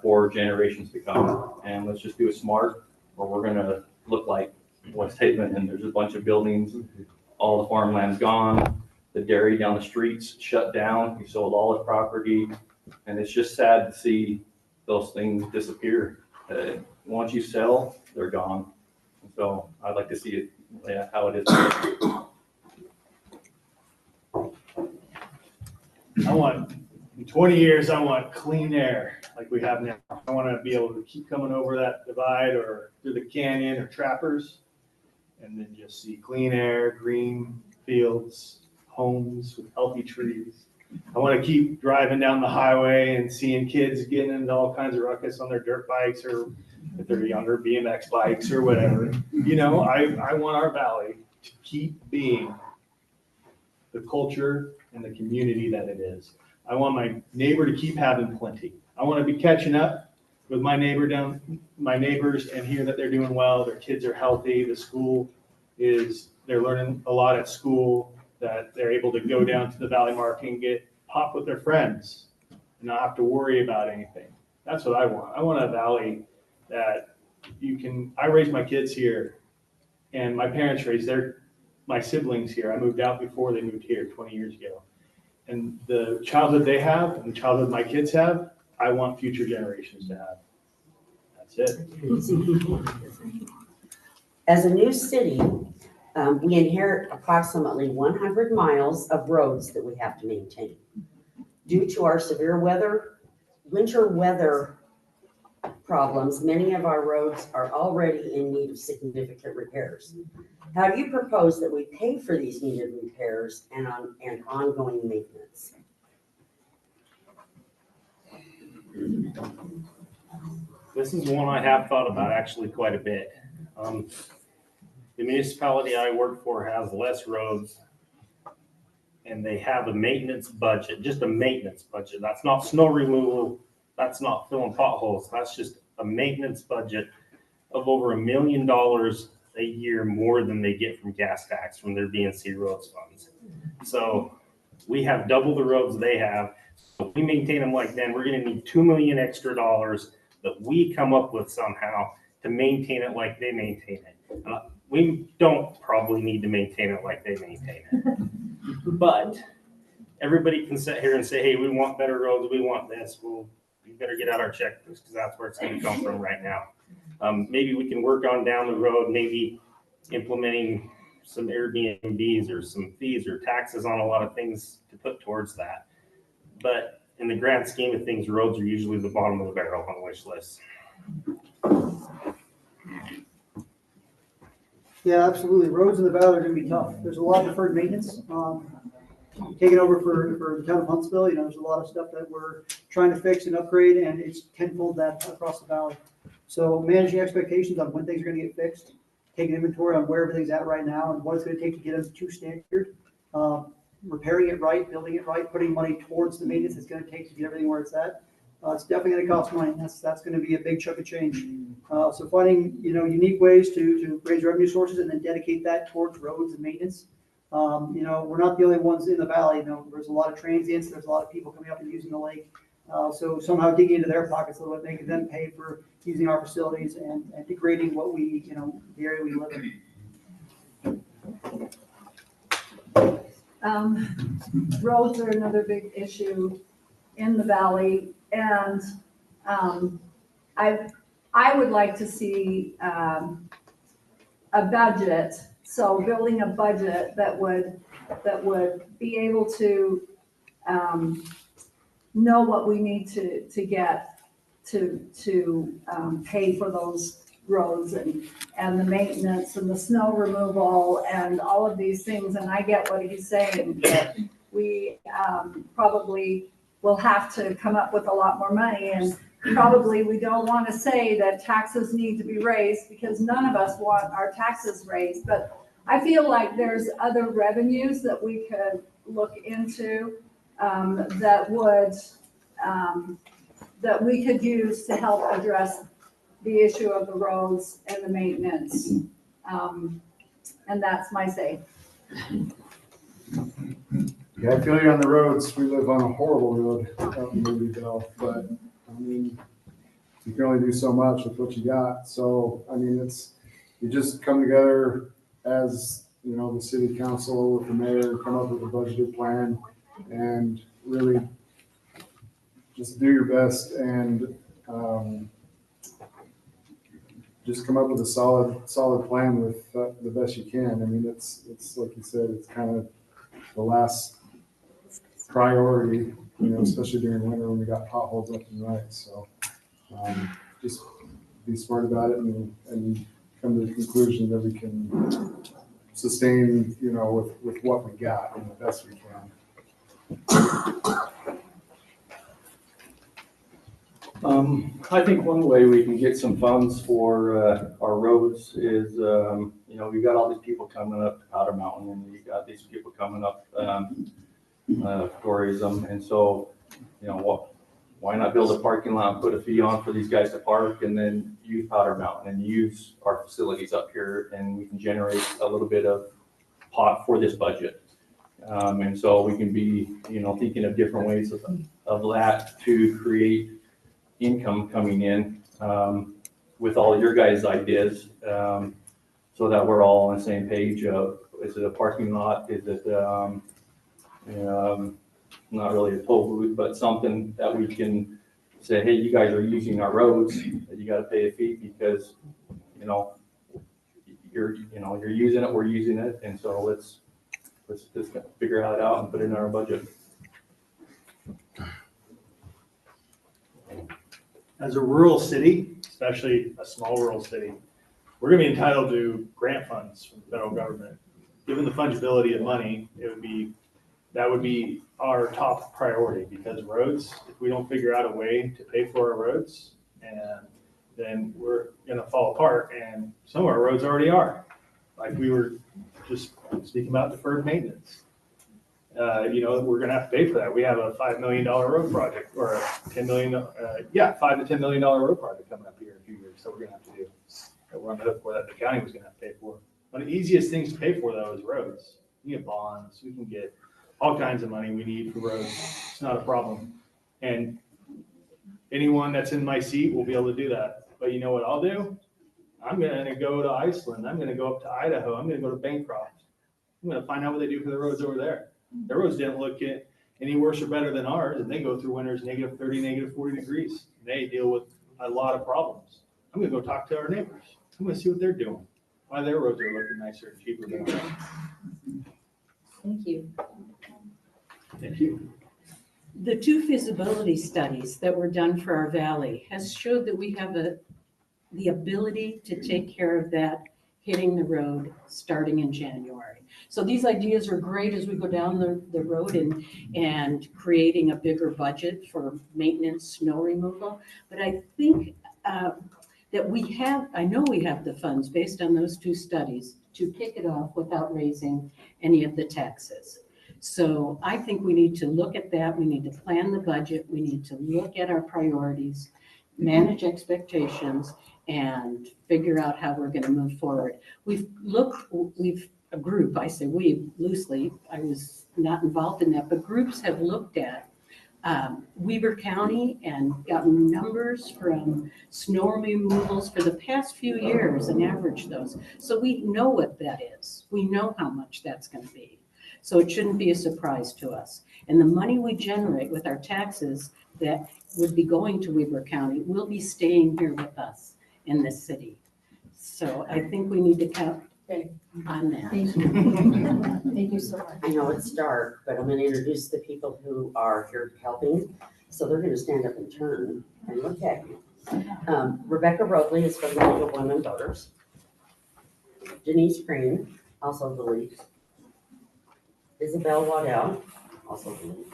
for generations to come. And let's just do it smart, or we're going to look like West Haven, and there's a bunch of buildings, all the farmland's gone, the dairy down the streets shut down, he sold all his property, and it's just sad to see those things disappear. Once you sell, they're gone. So I'd like to see it how it is. I want, in 20 years, I want clean air like we have now. I want to be able to keep coming over that divide or through the canyon or trappers, and then just see clean air, green fields, homes with healthy trees. I want to keep driving down the highway and seeing kids getting into all kinds of ruckus on their dirt bikes, or if they're younger, BMX bikes or whatever. You know, I want our valley to keep being the culture and the community that it is. I want my neighbor to keep having plenty. I want to be catching up with my neighbors and hear that they're doing well, their kids are healthy, the school they're learning a lot at school, that they're able to go down to the Valley Market and get pop with their friends and not have to worry about anything. That's what I want. I want a valley that I raised my kids here, and my parents raised my siblings here. I moved out before they moved here 20 years ago. And the childhood they have and the childhood my kids have, I want future generations to have. That's it. As a new city, we inherit approximately 100 miles of roads that we have to maintain. Due to our severe winter weather problems, many of our roads are already in need of significant repairs. How do you propose that we pay for these needed repairs and ongoing maintenance? This is one I have thought about actually quite a bit. The municipality I work for has less roads, and they have a maintenance budget, just a maintenance budget. That's not snow removal. That's not filling potholes. That's just a maintenance budget of over $1 million a year more than they get from gas tax from their DNC roads funds. So we have double the roads they have. So if we maintain them like them, we're going to need $2 million extra dollars that we come up with somehow to maintain it like they maintain it. We don't probably need to maintain it like they maintain it. But everybody can sit here and say, hey, we want better roads, we want this. Well, we better get out our checkbooks, because that's where it's going to come from right now. Maybe we can work on down the road, maybe implementing some Airbnbs or some fees or taxes on a lot of things to put towards that. But in the grand scheme of things, roads are usually the bottom of the barrel on the wish list. Yeah, absolutely. Roads in the valley are going to be tough. There's a lot of deferred maintenance. Taking over for the town of Huntsville, you know, there's a lot of stuff that we're trying to fix and upgrade, and it's tenfold that across the valley. So managing expectations on when things are going to get fixed taking inventory on where everything's at right now and what it's gonna take to get us to standard. Repairing it right, building it right, putting money towards the maintenance it's gonna take to get everything where it's at. It's definitely gonna cost money. That's gonna be a big chunk of change. So finding, unique ways to raise revenue sources and then dedicate that towards roads and maintenance. We're not the only ones in the valley. There's a lot of transients, there's a lot of people coming up and using the lake. So somehow digging into their pockets a little bit, making them pay for using our facilities and degrading what we, the area we live in. Roads are another big issue in the valley, and I would like to see a budget, so building a budget that would be able to know what we need to get to pay for those roads and the maintenance and the snow removal and all of these things. And I get what he's saying, that we probably will have to come up with a lot more money. And probably we don't want to say that taxes need to be raised, because none of us want our taxes raised. But I feel like there's other revenues that we could look into that we could use to help address the issue of the roads and the maintenance. And that's my say. Yeah, I feel you on the roads. We live on a horrible road out in Louisville, but I mean, you can only do so much with what you got. So, I mean, you just come together as, the city council with the mayor, come up with a budgeted plan and really just do your best and just come up with a solid plan with the best you can. I mean, it's like you said, it's kind of the last priority, especially during winter when we got potholes left and right. So just be smart about it and come to the conclusion that we can sustain, with what we got and the best we can. I think one way we can get some funds for our roads is, we've got all these people coming up to Powder Mountain, and we've got these people coming up tourism, and so, why not build a parking lot and put a fee on for these guys to park, and then use Powder Mountain and use our facilities up here, and we can generate a little bit of pot for this budget. And so we can be, thinking of different ways of that to create income coming in with all your guys' ideas, so that we're all on the same page of, is it a parking lot? Is it not really a toll booth, but something that we can say, hey, you guys are using our roads, you got to pay a fee because, you're using it, we're using it. And so let's just figure that out and put it in our budget. As a rural city, especially a small rural city, we're gonna be entitled to grant funds from the federal government. Given the fungibility of money, that would be our top priority, because roads, if we don't figure out a way to pay for our roads, and then we're gonna fall apart, and some of our roads already are. Like we were just speaking about deferred maintenance. We're gonna have to pay for that. We have a $5 million road project, or a $5 to $10 million road project coming up here in a few years. So we're gonna have to do. We're on the hook for that. The county was gonna have to pay for. One of the easiest things to pay for though is roads. We get bonds. We can get all kinds of money we need for roads. It's not a problem. And anyone that's in my seat will be able to do that. But you know what I'll do? I'm gonna go to Iceland. I'm gonna go up to Idaho. I'm gonna go to Bancroft. I'm gonna find out what they do for the roads over there. Their roads didn't look any worse or better than ours, and they go through winters -30, -40 degrees. They deal with a lot of problems. I'm gonna go talk to our neighbors. I'm gonna see what they're doing, why their roads are looking nicer and cheaper than ours. Thank you. Thank you. The 2 feasibility studies that were done for our valley has showed that we have the ability to take care of that hitting the road starting in January. So these ideas are great as we go down the road and creating a bigger budget for maintenance, snow removal. But I think that we have, I know we have the funds based on those two studies to kick it off without raising any of the taxes. So I think we need to look at that. We need to plan the budget. We need to look at our priorities, manage expectations, and figure out how we're going to move forward. A group, I say we loosely, I was not involved in that, but groups have looked at Weber County and gotten numbers from snow removals for the past few years and averaged those. So we know what that is. We know how much that's going to be. So it shouldn't be a surprise to us. And the money we generate with our taxes that would be going to Weber County will be staying here with us in this city. So I think we need to count on that. Thank you. Thank you so much. I know it's dark, but I'm gonna introduce the people who are here helping. So they're gonna stand up and turn and look at you. Rebecca Robley is from the League of Women Voters. Denise Green, also the League. Isabel Waddell, also the League.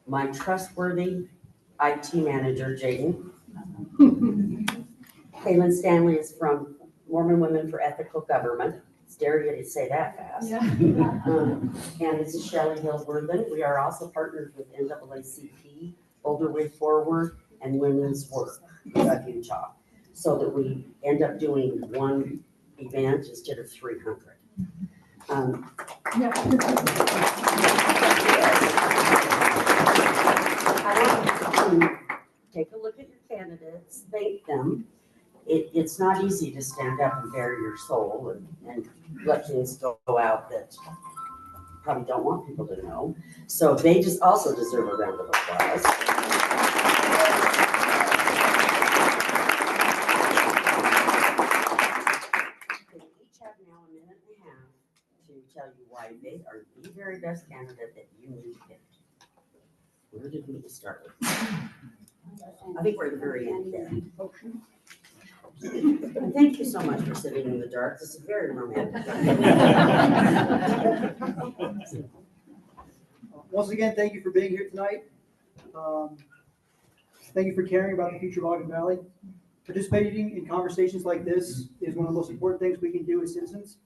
My trustworthy IT manager, Jaden. Kaylin Stanley is from Mormon Women for Ethical Government. It's dare you to say that fast. And this is Shelley Hill-Worthen. We are also partnered with NAACP, Older Way Forward, and Women's Work of Utah, so that we end up doing one event instead of 300. I want to take a look at your candidates, thank them. It's not easy to stand up and bare your soul and let things go out that probably don't want people to know. So they just also deserve a round of applause. They each have now a minute and a half to tell you why they are the very best candidate that you need to get. Where did we start with? I think we're at the very end there. And thank you so much for sitting in the dark. This is very romantic. Once again, thank you for being here tonight. Thank you for caring about the future of Ogden Valley. Participating in conversations like this is one of the most important things we can do as citizens,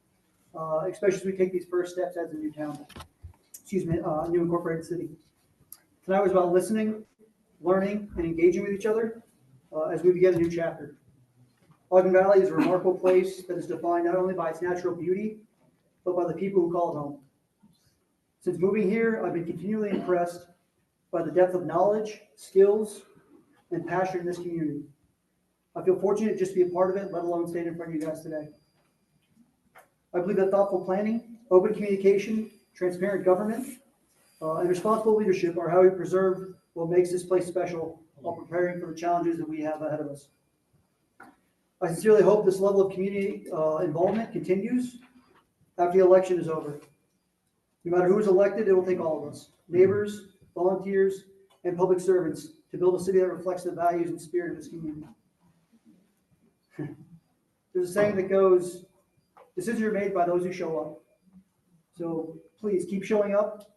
especially as we take these first steps as a new town, new incorporated city. Tonight was about listening, learning, and engaging with each other as we begin a new chapter. Ogden Valley is a remarkable place that is defined not only by its natural beauty, but by the people who call it home. Since moving here, I've been continually impressed by the depth of knowledge, skills, and passion in this community. I feel fortunate just to be a part of it, let alone stand in front of you guys today. I believe that thoughtful planning, open communication, transparent government, and responsible leadership are how we preserve what makes this place special while preparing for the challenges that we have ahead of us. I sincerely hope this level of community involvement continues after the election is over. No matter who is elected, it will take all of us, neighbors, volunteers, and public servants, to build a city that reflects the values and spirit of this community. There's a saying that goes, decisions are made by those who show up. So please keep showing up,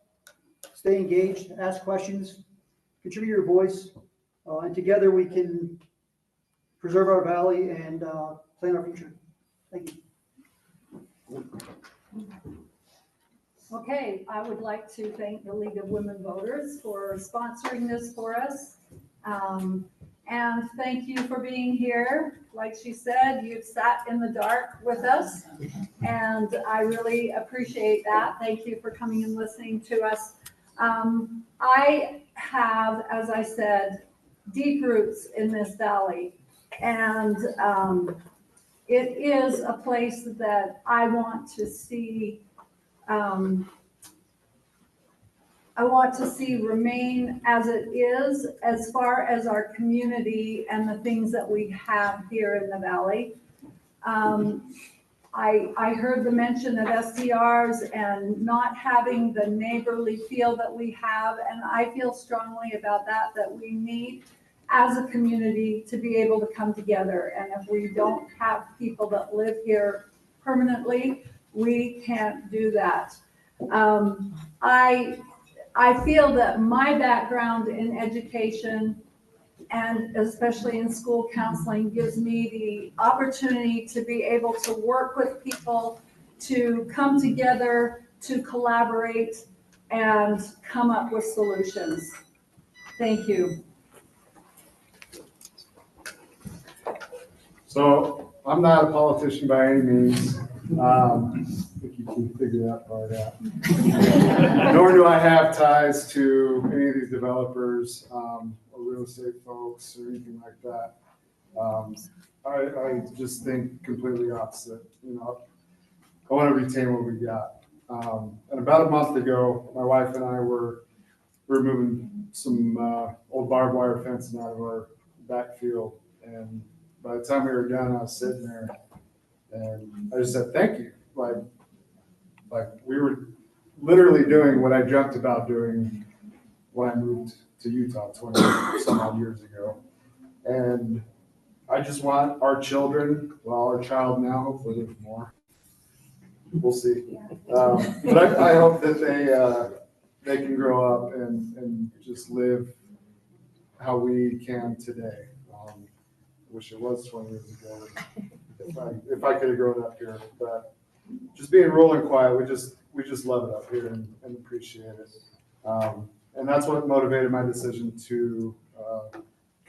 stay engaged, ask questions, contribute your voice, and together we can preserve our valley and plan our future. Thank you. Okay, I would like to thank the League of Women Voters for sponsoring this for us. And thank you for being here. Like she said, you've sat in the dark with us, and I really appreciate that. Thank you for coming and listening to us. I have, as I said, deep roots in this valley, and it is a place that I want to see remain as it is, as far as our community and the things that we have here in the valley. I heard the mention of SDRs and not having the neighborly feel that we have, and I feel strongly about that we need as a community to be able to come together. And if we don't have people that live here permanently, we can't do that. I feel that my background in education and especially in school counseling, gives me the opportunity to be able to work with people, to come together, to collaborate, and come up with solutions. Thank you. So I'm not a politician by any means. I think you can figure that part out. Nor do I have ties to any of these developers or real estate folks or anything like that. I just think completely opposite. You know, I want to retain what we got. And about a month ago, my wife and I were moving some old barbed wire fencing out of our backfield, and by the time we were done, I was sitting there and I just said, thank you. Like we were literally doing what I dreamt about doing when I moved to Utah 20 some odd years ago. And I just want our children, well, our child now, hopefully there's more. We'll see. But I hope that they can grow up and just live how we can today. I wish it was 20 years ago if I could have grown up here, but just being rural and quiet, we just love it up here and appreciate it. And that's what motivated my decision to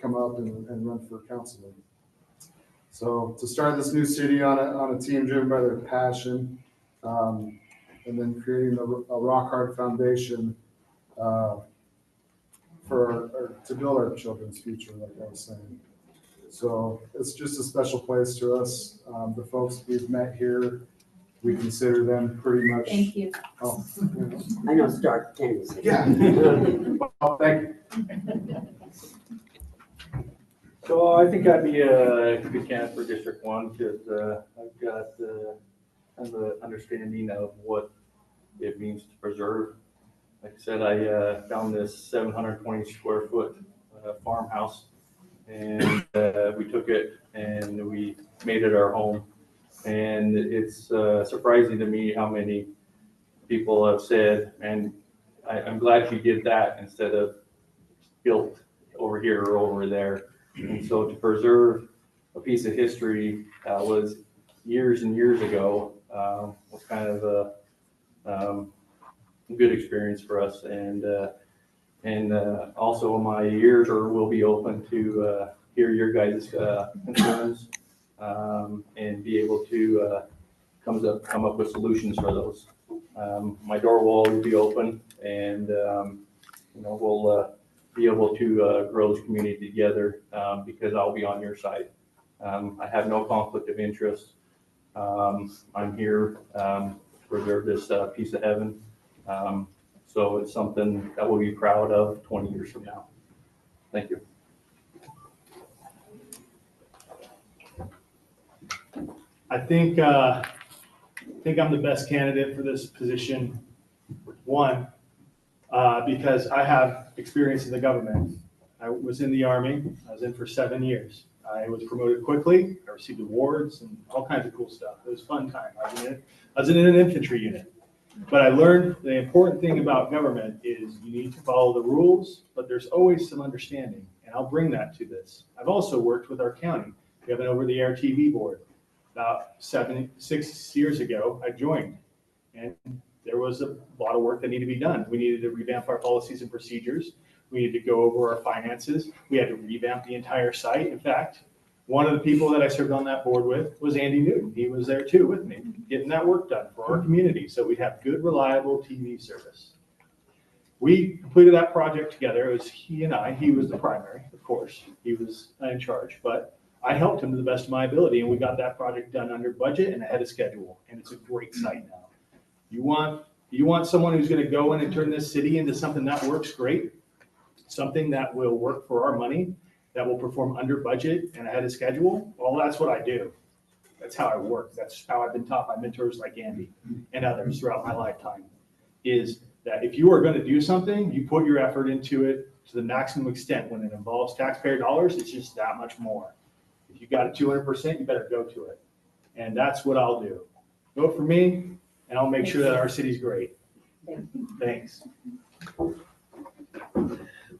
come up and run for councilman. So to start this new city on a team driven by their passion, and then creating a rock hard foundation to build our children's future, like I was saying. So it's just a special place to us. The folks we've met here, we consider them pretty much. Thank you. Oh, I know it's dark, can you see? yeah. Well, thank you. So I think I'd be a good candidate for District 1 because I've got kind of an understanding of what it means to preserve. Like I said, I found this 720 square foot farmhouse, and we took it and we made it our home. And it's surprising to me how many people have said, and I'm glad you did that instead of built over here or over there. And so to preserve a piece of history that was years and years ago was kind of a good experience for us. And also my ears will be open to hear your guys' concerns and be able to come up with solutions for those. My door will always be open, and we'll be able to grow this community together because I'll be on your side. I have no conflict of interest. I'm here to preserve this piece of heaven. So it's something that we'll be proud of 20 years from now. Thank you. I think I'm the best candidate for this position. One, because I have experience in the government. I was in the Army. I was in for 7 years. I was promoted quickly. I received awards and all kinds of cool stuff. It was a fun time. I was in an infantry unit. But I learned the important thing about government is you need to follow the rules, but there's always some understanding. And I'll bring that to this. I've also worked with our county. We have an over-the-air TV board. About 6 years ago, I joined. And there was a lot of work that needed to be done. We needed to revamp our policies and procedures. We needed to go over our finances. We had to revamp the entire site. In fact, one of the people that I served on that board with was Andy Newton. He was there too with me, getting that work done for our community so we'd have good, reliable TV service. We completed that project together. It was he and I. He was the primary, of course. He was in charge, but I helped him to the best of my ability, and we got that project done under budget and ahead of schedule, and it's a great site now. You want someone who's going to go in and turn this city into something that works great, something that will work for our money, that will perform under budget and ahead of schedule. Well, that's what I do. That's how I work. That's how I've been taught by mentors like Andy and others throughout my lifetime, is that if you are going to do something, you put your effort into it to the maximum extent. When it involves taxpayer dollars, it's just that much more. If you got it 200%, you better go to it. And that's what I'll do. Vote for me, and I'll make sure that our city's great. Thanks.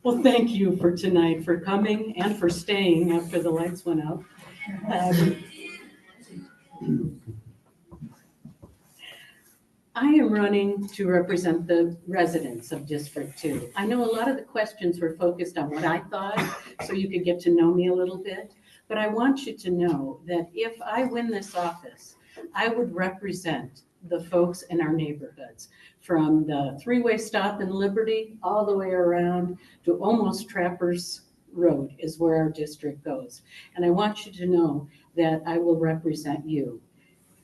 Well, thank you for tonight, for coming and for staying after the lights went out. I am running to represent the residents of District 2. I know a lot of the questions were focused on what I thought, so you could get to know me a little bit. But I want you to know that if I win this office, I would represent the folks in our neighborhoods, from the three-way stop in Liberty all the way around to almost Trappers Road is where our district goes. And I want you to know that I will represent you.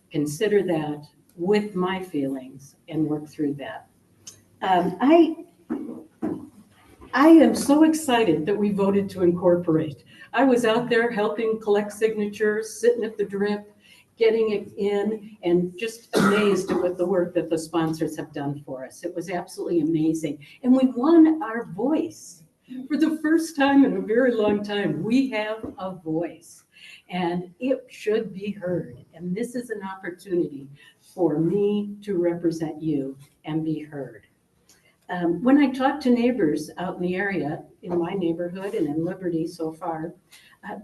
Consider that with my feelings and work through that. I am so excited that we voted to incorporate. I was out there helping collect signatures, sitting at the drip, getting it in, and just amazed at the work that the sponsors have done for us. It was absolutely amazing. And we won our voice. For the first time in a very long time, we have a voice. And it should be heard. And this is an opportunity for me to represent you and be heard. When I talk to neighbors out in the area, in my neighborhood and in Liberty so far,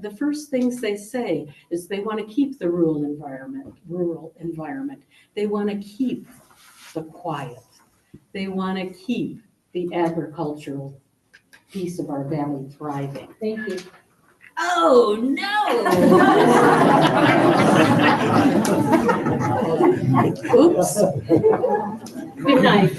the first things they say is they want to keep the rural environment. They want to keep the quiet. They want to keep the agricultural piece of our valley thriving. Thank you. Oh, no. Oops. Good night.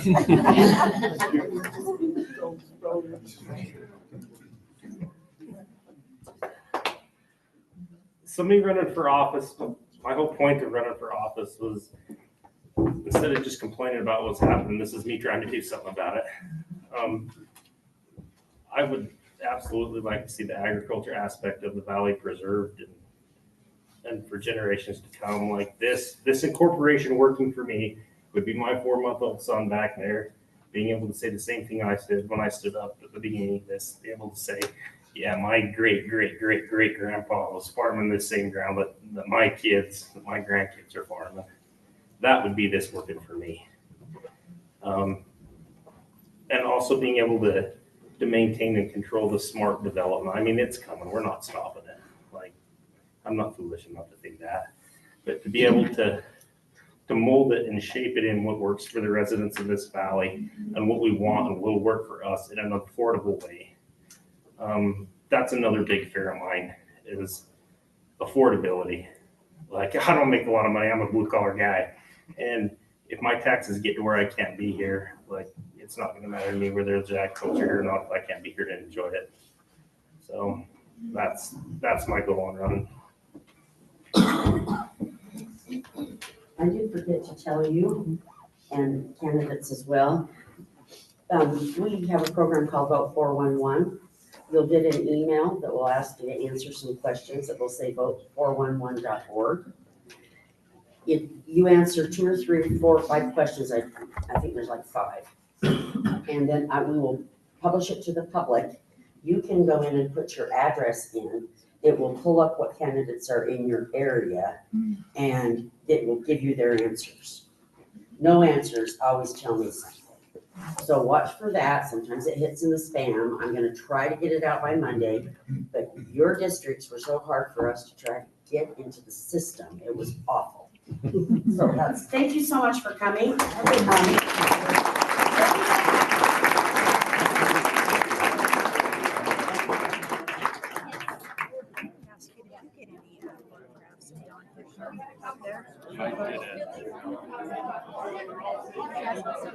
So me running for office, my whole point of running for office was, instead of just complaining about what's happening, this is me trying to do something about it. I would absolutely like to see the agriculture aspect of the valley preserved and for generations to come. Like this incorporation working for me would be my 4-month-old son back there being able to say the same thing I said when I stood up at the beginning of this, be able to say, yeah, my great grandpa was farming this same ground that my kids, that my grandkids are farming. That would be this working for me. And also being able to maintain and control the smart development. I mean, it's coming. We're not stopping it. Like, I'm not foolish enough to think that. But to be able to mold it and shape it in what works for the residents of this valley and what we want and will work for us in an affordable way. That's another big fear of mine is affordability. Like, I don't make a lot of money. I'm a blue collar guy. And if my taxes get to where I can't be here, like, it's not going to matter to me whether there's agriculture here or not if I can't be here to enjoy it. So that's my goal on running. I did forget to tell you, and candidates as well, we have a program called Vote 411. You'll get an email that will ask you to answer some questions that will say vote411.org. If you answer 2 or 3 or 4 or 5 questions, I think there's like 5. And then we will publish it to the public. You can go in and put your address in. It will pull up what candidates are in your area, and it will give you their answers. No answers always tell me something. So watch for that. Sometimes it hits in the spam. I'm going to try to get it out by Monday, but your districts were so hard for us to try to get into the system. It was awful. So thank you so much for coming. I did it.